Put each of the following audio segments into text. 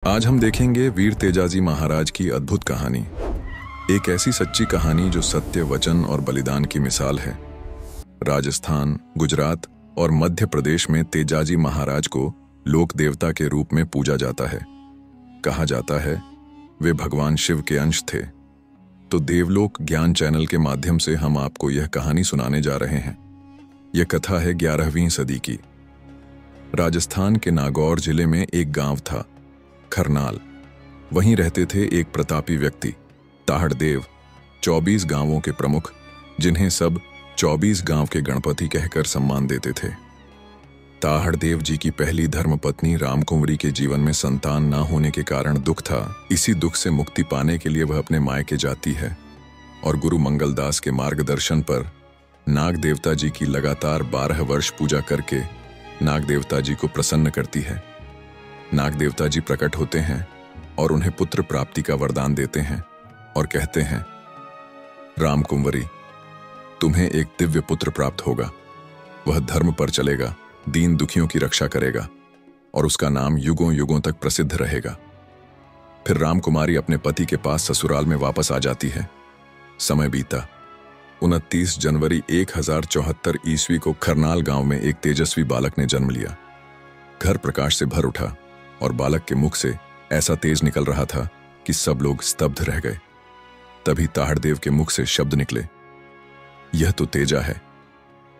आज हम देखेंगे वीर तेजाजी महाराज की अद्भुत कहानी। एक ऐसी सच्ची कहानी जो सत्य, वचन और बलिदान की मिसाल है। राजस्थान, गुजरात और मध्य प्रदेश में तेजाजी महाराज को लोक देवता के रूप में पूजा जाता है। कहा जाता है वे भगवान शिव के अंश थे। तो देवलोक ज्ञान चैनल के माध्यम से हम आपको यह कहानी सुनाने जा रहे हैं। यह कथा है 11वीं सदी की। राजस्थान के नागौर जिले में एक गांव था, खरनाल। वहीं रहते थे एक प्रतापी व्यक्ति, ताहड़देव, 24 गांवों के प्रमुख, जिन्हें सब 24 गांव के गणपति कहकर सम्मान देते थे। ताहड़देव जी की पहली धर्मपत्नी रामकुंवरी के जीवन में संतान न होने के कारण दुख था। इसी दुख से मुक्ति पाने के लिए वह अपने मायके जाती है और गुरु मंगलदास के मार्गदर्शन पर नाग देवता जी की लगातार 12 वर्ष पूजा करके नाग देवता जी को प्रसन्न करती है। नाग देवता जी प्रकट होते हैं और उन्हें पुत्र प्राप्ति का वरदान देते हैं और कहते हैं, रामकुंवरी, तुम्हें एक दिव्य पुत्र प्राप्त होगा। वह धर्म पर चलेगा, दीन दुखियों की रक्षा करेगा और उसका नाम युगों युगों तक प्रसिद्ध रहेगा। फिर रामकुमारी अपने पति के पास ससुराल में वापस आ जाती है। समय बीता। 29 जनवरी 1074 ईस्वी को खरनाल गांव में एक तेजस्वी बालक ने जन्म लिया। घर प्रकाश से भर उठा और बालक के मुख से ऐसा तेज निकल रहा था कि सब लोग स्तब्ध रह गए। तभी ताहड़देव के मुख से शब्द निकले, यह तो तेजा है,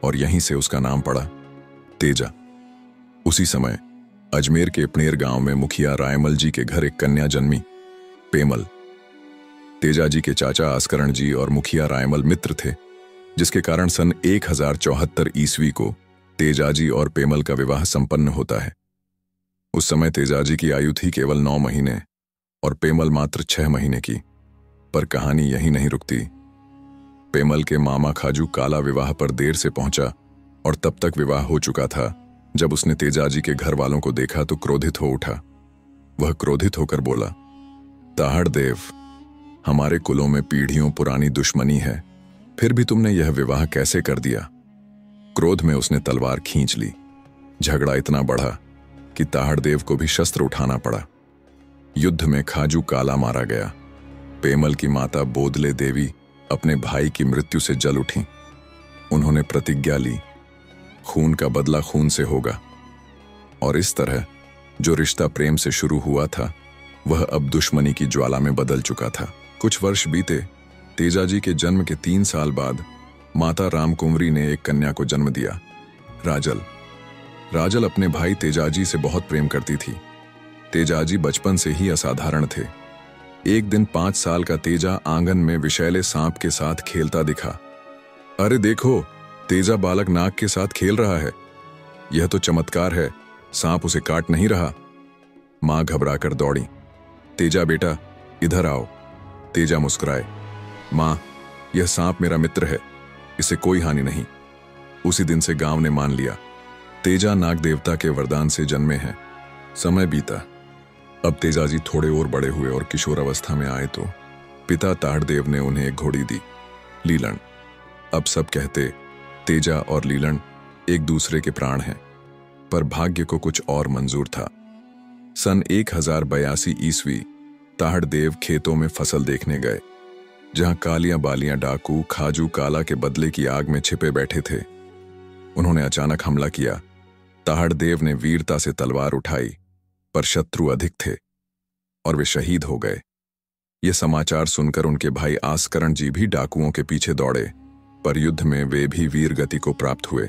और यहीं से उसका नाम पड़ा तेजा। उसी समय अजमेर के पनेर गांव में मुखिया रायमल जी के घर एक कन्या जन्मी, पेमल। तेजा जी के चाचा आस्करण जी और मुखिया रायमल मित्र थे, जिसके कारण सन 1074 ईस्वी को तेजाजी और पेमल का विवाह संपन्न होता है। उस समय तेजाजी की आयु थी केवल 9 महीने और पेमल मात्र 6 महीने की। पर कहानी यहीं नहीं रुकती। पेमल के मामा खाजू काला विवाह पर देर से पहुंचा और तब तक विवाह हो चुका था। जब उसने तेजाजी के घर वालों को देखा तो क्रोधित हो उठा। वह क्रोधित होकर बोला, ताहड़देव, हमारे कुलों में पीढ़ियों पुरानी दुश्मनी है, फिर भी तुमने यह विवाह कैसे कर दिया? क्रोध में उसने तलवार खींच ली। झगड़ा इतना बढ़ा कि ताहड़देव को भी शस्त्र उठाना पड़ा। युद्ध में खाजू काला मारा गया। पेमल की माता बोदले देवी अपने भाई की मृत्यु से जल उठी। उन्होंने प्रतिज्ञा ली, खून का बदला खून से होगा। और इस तरह जो रिश्ता प्रेम से शुरू हुआ था वह अब दुश्मनी की ज्वाला में बदल चुका था। कुछ वर्ष बीते। तेजाजी के जन्म के 3 साल बाद माता रामकुंवरी ने एक कन्या को जन्म दिया, राजल। राजल अपने भाई तेजाजी से बहुत प्रेम करती थी। तेजाजी बचपन से ही असाधारण थे। एक दिन 5 साल का तेजा आंगन में विषैले सांप के साथ खेलता दिखा। अरे देखो, तेजा बालक नाग के साथ खेल रहा है। यह तो चमत्कार है, सांप उसे काट नहीं रहा। मां घबराकर दौड़ी। तेजा बेटा, इधर आओ। तेजा मुस्कुराए, मां, यह सांप मेरा मित्र है, इसे कोई हानि नहीं। उसी दिन से गांव ने मान लिया, तेजा नाग देवता के वरदान से जन्मे हैं। समय बीता। अब तेजाजी थोड़े और बड़े हुए और किशोर अवस्था में आए तो पिता ताहड़देव ने उन्हें एक घोड़ी दी, लीलन। अब सब कहते तेजा और लीलन एक दूसरे के प्राण हैं, पर भाग्य को कुछ और मंजूर था। सन 1082 ईस्वी ताहड़देव खेतों में फसल देखने गए, जहां कालियां बालियां डाकू खाजू काला के बदले की आग में छिपे बैठे थे। उन्होंने अचानक हमला किया। ताहड़देव ने वीरता से तलवार उठाई, पर शत्रु अधिक थे और वे शहीद हो गए। ये समाचार सुनकर उनके भाई आस्करण जी भी डाकुओं के पीछे दौड़े, पर युद्ध में वे भी वीर गति को प्राप्त हुए।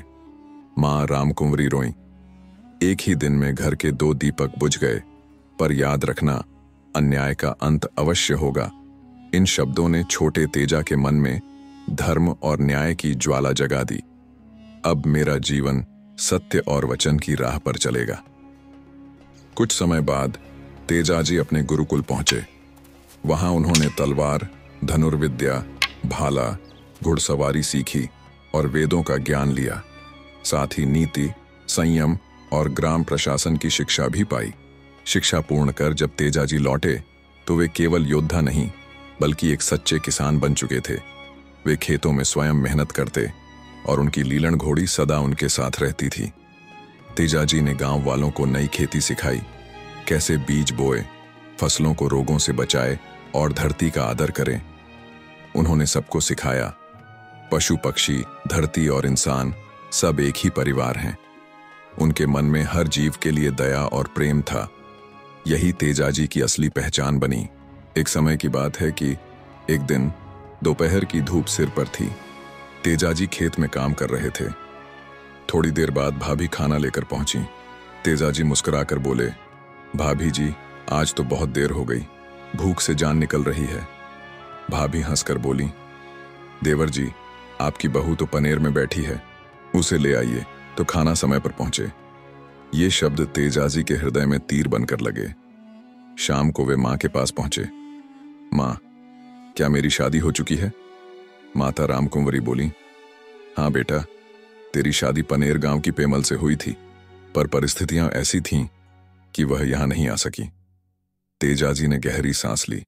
मां रामकुंवरी रोईं। एक ही दिन में घर के 2 दीपक बुझ गए, पर याद रखना, अन्याय का अंत अवश्य होगा। इन शब्दों ने छोटे तेजा के मन में धर्म और न्याय की ज्वाला जगा दी। अब मेरा जीवन सत्य और वचन की राह पर चलेगा। कुछ समय बाद तेजाजी अपने गुरुकुल पहुंचे। वहां उन्होंने तलवार, धनुर्विद्या, भाला, घुड़सवारी सीखी और वेदों का ज्ञान लिया। साथ ही नीति, संयम और ग्राम प्रशासन की शिक्षा भी पाई। शिक्षा पूर्ण कर जब तेजाजी लौटे तो वे केवल योद्धा नहीं बल्कि एक सच्चे किसान बन चुके थे। वे खेतों में स्वयं मेहनत करते और उनकी लीलन घोड़ी सदा उनके साथ रहती थी। तेजाजी ने गांव वालों को नई खेती सिखाई, कैसे बीज बोए, फसलों को रोगों से बचाए और धरती का आदर करें। उन्होंने सबको सिखाया, पशु पक्षी, धरती और इंसान सब एक ही परिवार हैं। उनके मन में हर जीव के लिए दया और प्रेम था। यही तेजाजी की असली पहचान बनी। एक समय की बात है कि एक दिन दोपहर की धूप सिर पर थी। तेजाजी खेत में काम कर रहे थे। थोड़ी देर बाद भाभी खाना लेकर पहुंची। तेजाजी मुस्कुराकर बोले, भाभी जी, आज तो बहुत देर हो गई, भूख से जान निकल रही है। भाभी हंसकर बोली, देवर जी, आपकी बहू तो पनेर में बैठी है, उसे ले आइए तो खाना समय पर पहुंचे। ये शब्द तेजाजी के हृदय में तीर बनकर लगे। शाम को वे मां के पास पहुंचे। मां, क्या मेरी शादी हो चुकी है? माता रामकुंवरी बोली, हाँ बेटा, तेरी शादी पनेर गांव की पेमल से हुई थी, पर परिस्थितियां ऐसी थीं कि वह यहां नहीं आ सकी। तेजाजी ने गहरी सांस ली।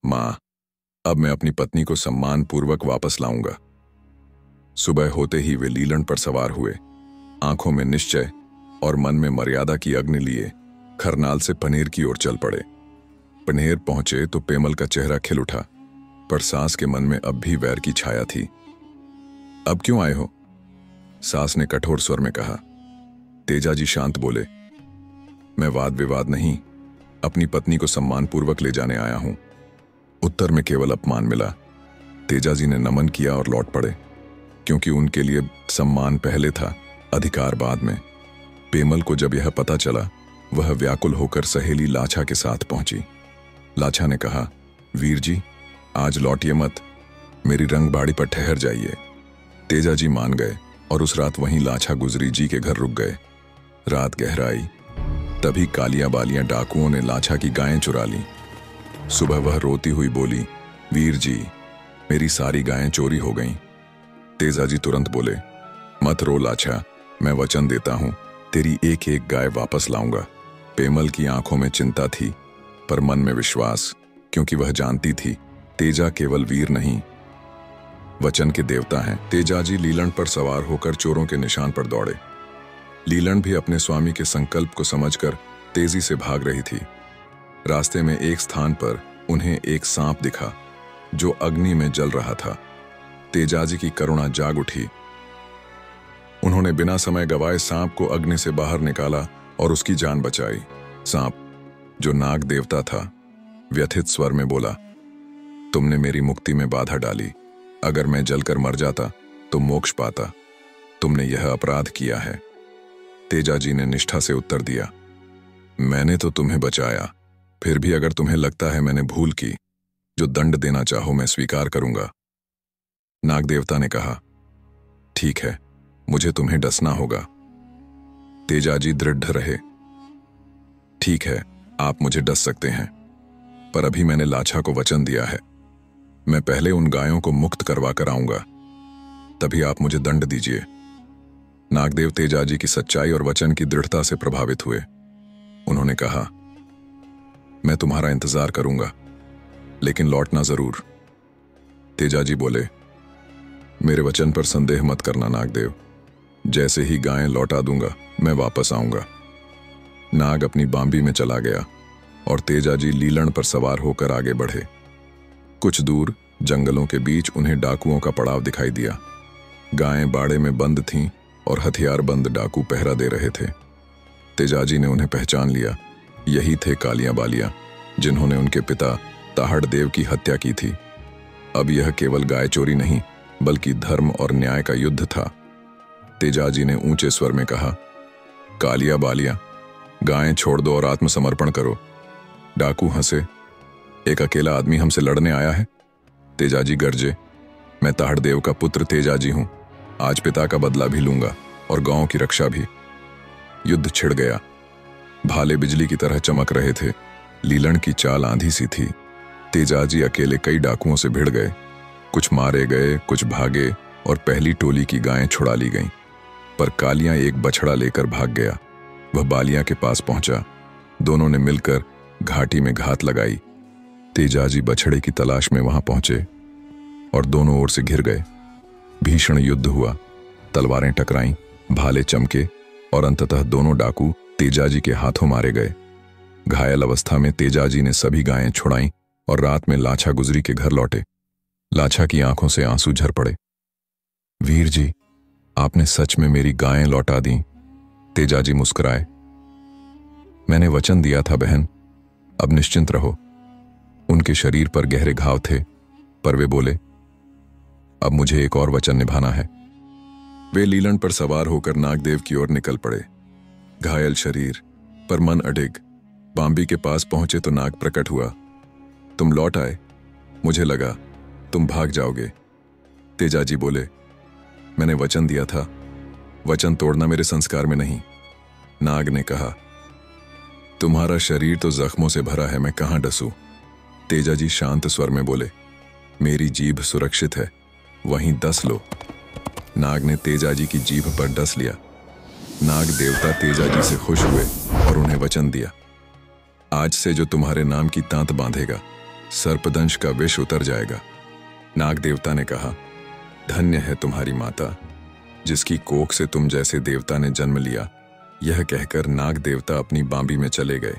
मां, अब मैं अपनी पत्नी को सम्मानपूर्वक वापस लाऊंगा। सुबह होते ही वे लीलन पर सवार हुए। आंखों में निश्चय और मन में मर्यादा की अग्नि लिए खरनाल से पनेर की ओर चल पड़े। पनेर पहुंचे तो पेमल का चेहरा खिल उठा, पर सास के मन में अब भी वैर की छाया थी। अब क्यों आए हो? सास ने कठोर स्वर में कहा। तेजाजी शांत बोले, मैं वाद विवाद नहीं, अपनी पत्नी को सम्मानपूर्वक ले जाने आया हूं। उत्तर में केवल अपमान मिला। तेजाजी ने नमन किया और लौट पड़े, क्योंकि उनके लिए सम्मान पहले था, अधिकार बाद में। पेमल को जब यह पता चला, वह व्याकुल होकर सहेली लाछा के साथ पहुंची। लाछा ने कहा, वीर जी, आज लौटिए मत, मेरी रंगबाड़ी पर ठहर जाइए। तेजाजी मान गए और उस रात वहीं लाछा गुजरी जी के घर रुक गए। रात गहराई, तभी कालियां बालियां डाकुओं ने लाछा की गायें चुरा लीं। सुबह वह रोती हुई बोली, वीर जी, मेरी सारी गायें चोरी हो गईं। तेजाजी तुरंत बोले, मत रो लाछा, मैं वचन देता हूं, तेरी एक एक गाय वापस लाऊंगा। पेमल की आंखों में चिंता थी, पर मन में विश्वास, क्योंकि वह जानती थी तेजा केवल वीर नहीं, वचन के देवता हैं। तेजाजी लीलन पर सवार होकर चोरों के निशान पर दौड़े। लीलन भी अपने स्वामी के संकल्प को समझकर तेजी से भाग रही थी। रास्ते में एक स्थान पर उन्हें एक सांप दिखा, जो अग्नि में जल रहा था। तेजाजी की करुणा जाग उठी। उन्होंने बिना समय गवाए सांप को अग्नि से बाहर निकाला और उसकी जान बचाई। सांप, जो नाग देवता था, व्यथित स्वर में बोला, तुमने मेरी मुक्ति में बाधा डाली। अगर मैं जलकर मर जाता तो मोक्ष पाता। तुमने यह अपराध किया है। तेजाजी ने निष्ठा से उत्तर दिया, मैंने तो तुम्हें बचाया, फिर भी अगर तुम्हें लगता है मैंने भूल की, जो दंड देना चाहो मैं स्वीकार करूंगा। नाग देवता ने कहा, ठीक है, मुझे तुम्हें डसना होगा। तेजाजी दृढ़ रहे, ठीक है, आप मुझे डस सकते हैं, पर अभी मैंने लाछा को वचन दिया है, मैं पहले उन गायों को मुक्त करवा कर आऊंगा, तभी आप मुझे दंड दीजिए। नागदेव तेजाजी की सच्चाई और वचन की दृढ़ता से प्रभावित हुए। उन्होंने कहा, मैं तुम्हारा इंतजार करूंगा, लेकिन लौटना जरूर। तेजाजी बोले, मेरे वचन पर संदेह मत करना नागदेव, जैसे ही गायें लौटा दूंगा मैं वापस आऊंगा। नाग अपनी बांबी में चला गया और तेजाजी लीलन पर सवार होकर आगे बढ़े। कुछ दूर जंगलों के बीच उन्हें डाकुओं का पड़ाव दिखाई दिया। गायें बाड़े में बंद थीं और हथियारबंद डाकू पहरा दे रहे थे। तेजाजी ने उन्हें पहचान लिया। यही थे कालियां बालियां, जिन्होंने उनके पिता ताहड़ देव की हत्या की थी। अब यह केवल गाय चोरी नहीं, बल्कि धर्म और न्याय का युद्ध था। तेजाजी ने ऊंचे स्वर में कहा, कालियां बालियां, गायें छोड़ दो और आत्मसमर्पण करो। डाकू हंसे, एक अकेला आदमी हमसे लड़ने आया है? तेजाजी गरजे, मैं ताहड़ देव का पुत्र तेजाजी हूं, आज पिता का बदला भी लूंगा और गांव की रक्षा भी। युद्ध छिड़ गया। भाले बिजली की तरह चमक रहे थे। लीलन की चाल आंधी सी थी। तेजाजी अकेले कई डाकुओं से भिड़ गए। कुछ मारे गए, कुछ भागे और पहली टोली की गायें छुड़ा ली गईं। पर कालियां एक बछड़ा लेकर भाग गया। वह बालियां के पास पहुंचा। दोनों ने मिलकर घाटी में घात लगाई। तेजाजी बछड़े की तलाश में वहां पहुंचे और दोनों ओर से घिर गए। भीषण युद्ध हुआ। तलवारें टकराईं, भाले चमके और अंततः दोनों डाकू तेजाजी के हाथों मारे गए। घायल अवस्था में तेजाजी ने सभी गायें छुड़ाईं और रात में लाछा गुजरी के घर लौटे। लाछा की आंखों से आंसू झर पड़े। वीर जी, आपने सच में मेरी गायें लौटा दी। तेजाजी मुस्कुराए। मैंने वचन दिया था बहन, अब निश्चिंत रहो। उनके शरीर पर गहरे घाव थे, पर वे बोले, अब मुझे एक और वचन निभाना है। वे लीलन पर सवार होकर नागदेव की ओर निकल पड़े। घायल शरीर पर मन अडिग। बांबी के पास पहुंचे तो नाग प्रकट हुआ। तुम लौट आए, मुझे लगा तुम भाग जाओगे। तेजाजी बोले, मैंने वचन दिया था, वचन तोड़ना मेरे संस्कार में नहीं। नाग ने कहा, तुम्हारा शरीर तो जख्मों से भरा है, मैं कहां डसूं। तेजाजी शांत स्वर में बोले, मेरी जीभ सुरक्षित है, वहीं डस लो। नाग ने तेजाजी की जीभ पर डस लिया। नाग देवता तेजाजी से खुश हुए और उन्हें वचन दिया, आज से जो तुम्हारे नाम की तांत बांधेगा, सर्पदंश का विष उतर जाएगा। नाग देवता ने कहा, धन्य है तुम्हारी माता, जिसकी कोख से तुम जैसे देवता ने जन्म लिया। यह कहकर नाग देवता अपनी बांबी में चले गए।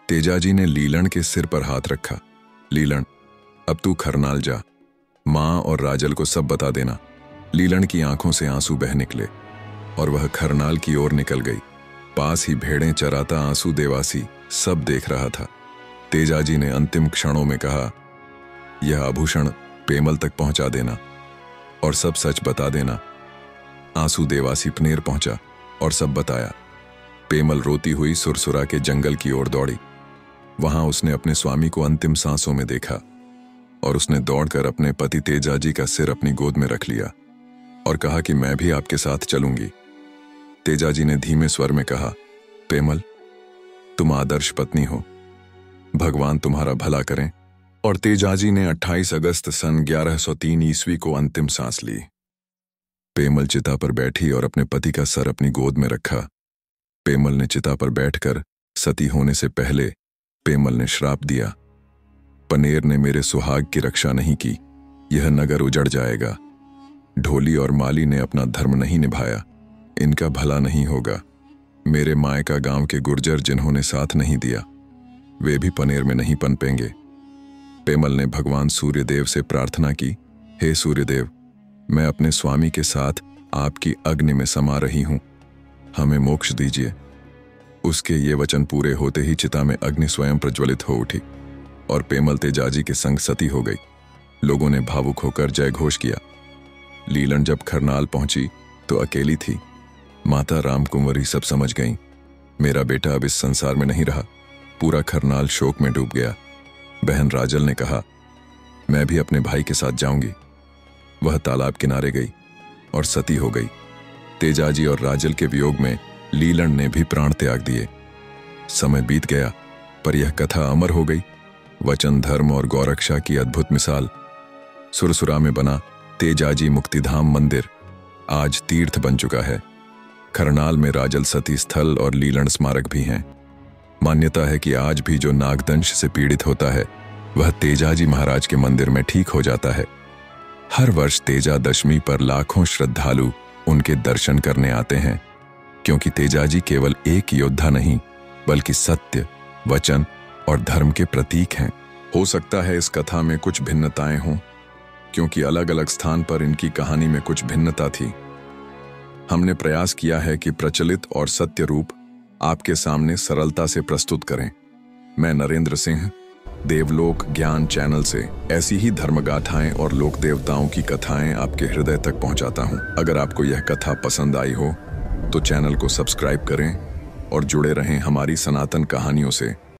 तेजाजी ने लीलन के सिर पर हाथ रखा। लीलन, अब तू खरनाल जा, मां और राजल को सब बता देना। लीलन की आंखों से आंसू बह निकले और वह खरनाल की ओर निकल गई। पास ही भेड़ें चराता आंसू देवासी सब देख रहा था। तेजाजी ने अंतिम क्षणों में कहा, यह आभूषण पेमल तक पहुंचा देना और सब सच बता देना। आंसू देवासी पनेर पहुंचा और सब बताया। पेमल रोती हुई सुरसुरा के जंगल की ओर दौड़ी। वहां उसने अपने स्वामी को अंतिम सांसों में देखा और उसने दौड़कर अपने पति तेजाजी का सिर अपनी गोद में रख लिया और कहा कि मैं भी आपके साथ चलूंगी। तेजाजी ने धीमे स्वर में कहा, पेमल, तुम आदर्श पत्नी हो, भगवान तुम्हारा भला करें। और तेजाजी ने 28 अगस्त सन 1103 ईस्वी को अंतिम सांस ली। पेमल चिता पर बैठी और अपने पति का सर अपनी गोद में रखा। पेमल ने चिता पर बैठकर सती होने से पहले पेमल ने श्राप दिया, पनेर ने मेरे सुहाग की रक्षा नहीं की, यह नगर उजड़ जाएगा। ढोली और माली ने अपना धर्म नहीं निभाया, इनका भला नहीं होगा। मेरे मायका गांव के गुर्जर जिन्होंने साथ नहीं दिया, वे भी पनेर में नहीं पनपेंगे। पेमल ने भगवान सूर्यदेव से प्रार्थना की, हे सूर्यदेव, मैं अपने स्वामी के साथ आपकी अग्नि में समा रही हूं, हमें मोक्ष दीजिए। उसके ये वचन पूरे होते ही चिता में अग्नि स्वयं प्रज्वलित हो उठी और पेमल तेजाजी के संग सती हो गई। लोगों ने भावुक होकर जय घोष किया। लीलन जब खरनाल पहुंची तो अकेली थी। माता रामकुंवरी सब समझ गईं, मेरा बेटा अब इस संसार में नहीं रहा। पूरा खरनाल शोक में डूब गया। बहन राजल ने कहा, मैं भी अपने भाई के साथ जाऊंगी। वह तालाब किनारे गई और सती हो गई। तेजाजी और राजल के वियोग में लीलन ने भी प्राण त्याग दिए। समय बीत गया, पर यह कथा अमर हो गई। वचन, धर्म और गौरक्षा की अद्भुत मिसाल। सुरसुरा में बना तेजाजी मुक्तिधाम मंदिर आज तीर्थ बन चुका है। खरनाल में राजल सती स्थल और लीलन स्मारक भी हैं। मान्यता है कि आज भी जो नागदंश से पीड़ित होता है, वह तेजाजी महाराज के मंदिर में ठीक हो जाता है। हर वर्ष तेजा दशमी पर लाखों श्रद्धालु उनके दर्शन करने आते हैं, क्योंकि तेजाजी केवल एक योद्धा नहीं, बल्कि सत्य, वचन और धर्म के प्रतीक हैं। हो सकता है इस कथा में कुछ भिन्नताएं हों, क्योंकि अलग अलग स्थान पर इनकी कहानी में कुछ भिन्नता थी। हमने प्रयास किया है कि प्रचलित और सत्य रूप आपके सामने सरलता से प्रस्तुत करें। मैं नरेंद्र सिंह देवलोक ज्ञान चैनल से ऐसी ही धर्मगाथाएं और लोक देवताओं की कथाएं आपके हृदय तक पहुंचाता हूं। अगर आपको यह कथा पसंद आई हो तो चैनल को सब्सक्राइब करें और जुड़े रहें हमारी सनातन कहानियों से।